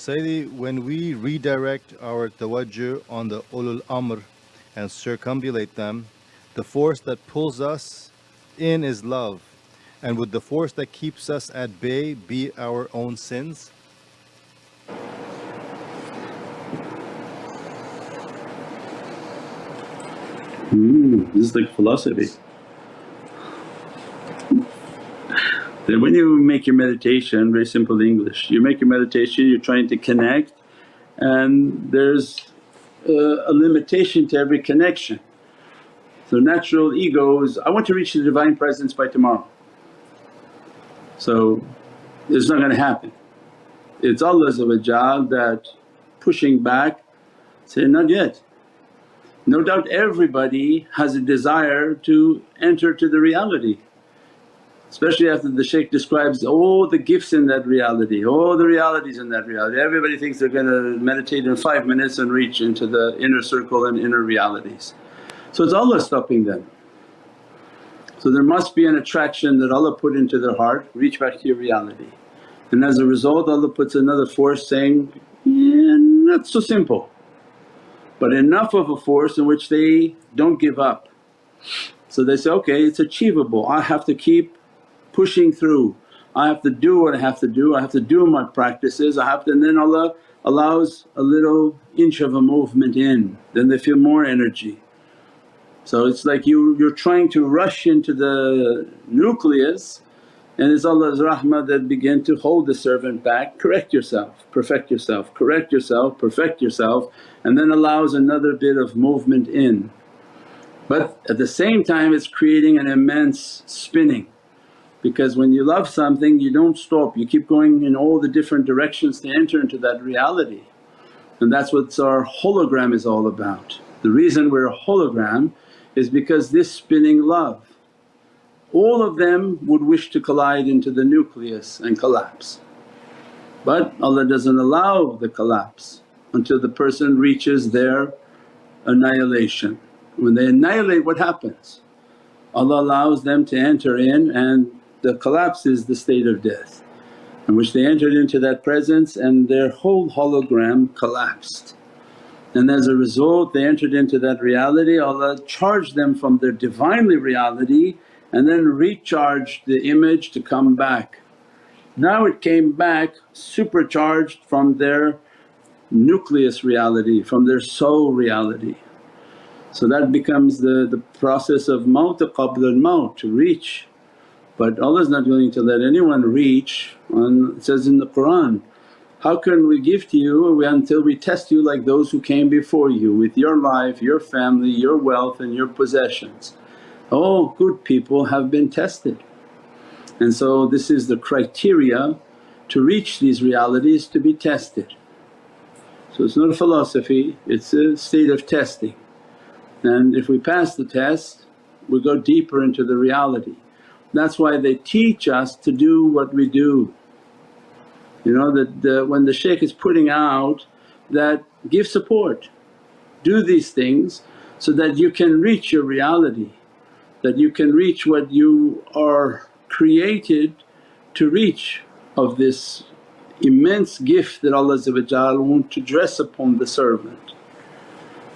Sayyidi, when we redirect our tawajjuh on the ulul amr and circumambulate them, the force that pulls us in is love. And would the force that keeps us at bay be our own sins? This is like philosophy. Then when you make your meditation, very simple English, you make your meditation, you're trying to connect, and there's a limitation to every connection. So natural ego is, I want to reach the Divine Presence by tomorrow. So it's not going to happen. It's Allah that pushing back, saying, not yet. No doubt everybody has a desire to enter to the reality, especially after the shaykh describes all the gifts in that reality, all the realities in that reality. Everybody thinks they're going to meditate in 5 minutes and reach into the inner circle and inner realities. So it's Allah stopping them. So there must be an attraction that Allah put into their heart, reach back to your reality. And as a result Allah puts another force saying, yeah, not so simple, but enough of a force in which they don't give up. So they say, okay, it's achievable, I have to keep pushing through, I have to do what I have to do, I have to do my practices, I have to, and then Allah allows a little inch of a movement in, then they feel more energy. So it's like you're trying to rush into the nucleus, and it's Allah's rahmah that begin to hold the servant back, correct yourself, perfect yourself, correct yourself, perfect yourself, and then allows another bit of movement in. But at the same time it's creating an immense spinning, because when you love something you don't stop, you keep going in all the different directions to enter into that reality. And that's what our hologram is all about. The reason we're a hologram is because this spinning love, all of them would wish to collide into the nucleus and collapse. But Allah doesn't allow the collapse until the person reaches their annihilation. When they annihilate, what happens? Allah allows them to enter in, and the collapse is the state of death, in which they entered into that presence and their whole hologram collapsed. And as a result they entered into that reality, Allah charged them from their Divinely reality and then recharged the image to come back. Now it came back supercharged from their nucleus reality, from their soul reality. So that becomes the process of maut qabla al-maut, to reach. But Allah's not willing to let anyone reach. It says in the Qur'an, how can we give to you until we test you like those who came before you with your life, your family, your wealth and your possessions. All good people have been tested. And so this is the criteria to reach these realities, to be tested. So it's not a philosophy, it's a state of testing. And if we pass the test we go deeper into the reality. That's why they teach us to do what we do. You know that when the shaykh is putting out that, give support, do these things so that you can reach your reality, that you can reach what you are created to reach of this immense gift that Allah wants to dress upon the servant.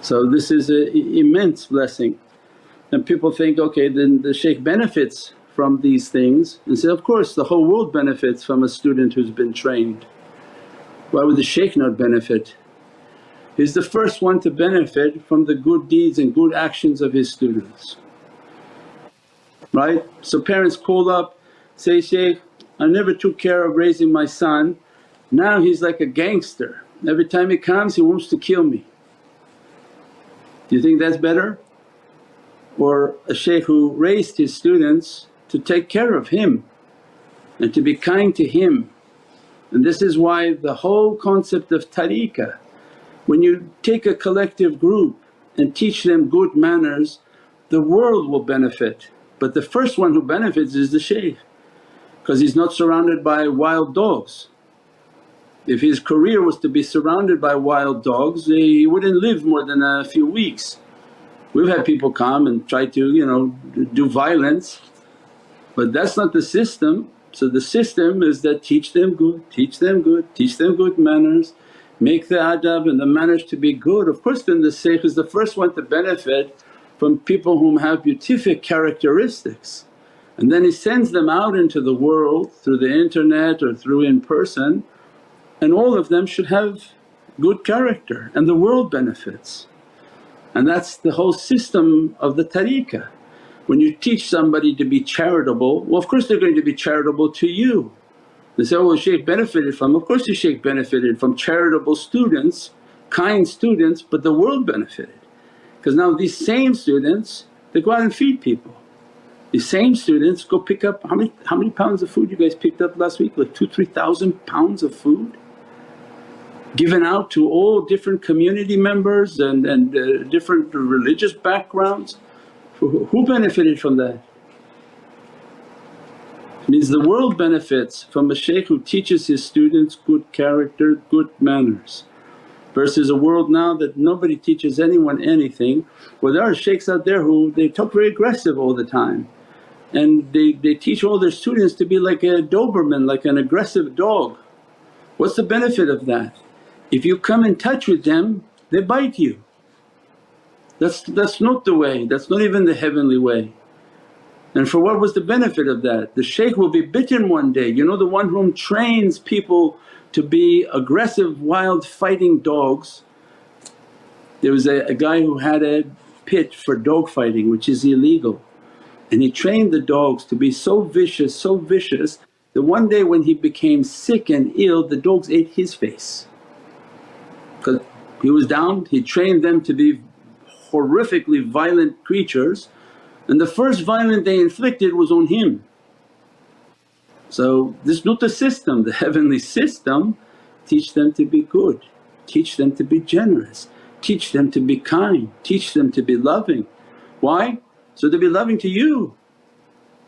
So this is an immense blessing. And people think, okay then the shaykh benefits from these things, and say, of course the whole world benefits from a student who's been trained. Why would the shaykh not benefit? He's the first one to benefit from the good deeds and good actions of his students, right? So parents call up, say, Shaykh, I never took care of raising my son, now he's like a gangster, every time he comes he wants to kill me. Do you think that's better? Or a shaykh who raised his students to take care of him and to be kind to him. And this is why the whole concept of tariqah, when you take a collective group and teach them good manners, the world will benefit. But the first one who benefits is the shaykh, because he's not surrounded by wild dogs. If his career was to be surrounded by wild dogs he wouldn't live more than a few weeks. We've had people come and try to do violence, but that's not the system. So the system is that teach them good, teach them good, teach them good manners, make the adab and the manners to be good. Of course then the shaykh is the first one to benefit from people whom have beatific characteristics, and then he sends them out into the world through the internet or through in person, and all of them should have good character and the world benefits. And that's the whole system of the tariqah. When you teach somebody to be charitable, well of course they're going to be charitable to you. They say, oh well shaykh benefited from, of course the shaykh benefited from charitable students, kind students, but the world benefited. Because now these same students they go out and feed people. These same students go pick up, how many pounds of food you guys picked up last week? Like 2,000-3,000 pounds of food given out to all different community members and different religious backgrounds. Who benefited from that? It means the world benefits from a shaykh who teaches his students good character, good manners, versus a world now that nobody teaches anyone anything. Well there are shaykhs out there who they talk very aggressive all the time, and they teach all their students to be like a Doberman, like an aggressive dog. What's the benefit of that? If you come in touch with them they bite you. That's not the way, that's not even the heavenly way. And for what was the benefit of that? The shaykh will be bitten one day, you know the one whom trains people to be aggressive wild fighting dogs. There was a guy who had a pit for dog fighting which is illegal, and he trained the dogs to be so vicious that one day when he became sick and ill the dogs ate his face. Because he was down, he trained them to be horrifically violent creatures, and the first violence they inflicted was on him. So this is not the system, the heavenly system. Teach them to be good, teach them to be generous, teach them to be kind, teach them to be loving. Why? So they'll be loving to you,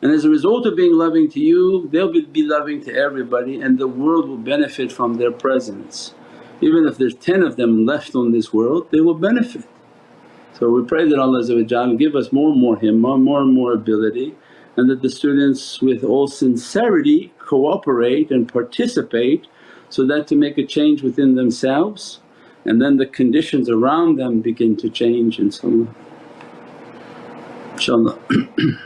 and as a result of being loving to you they'll be loving to everybody, and the world will benefit from their presence. Even if there's 10 of them left on this world they will benefit. So we pray that Allah give us more and more himmah, more and more ability, and that the students with all sincerity cooperate and participate, so that to make a change within themselves, and then the conditions around them begin to change, inshaAllah. InshaAllah.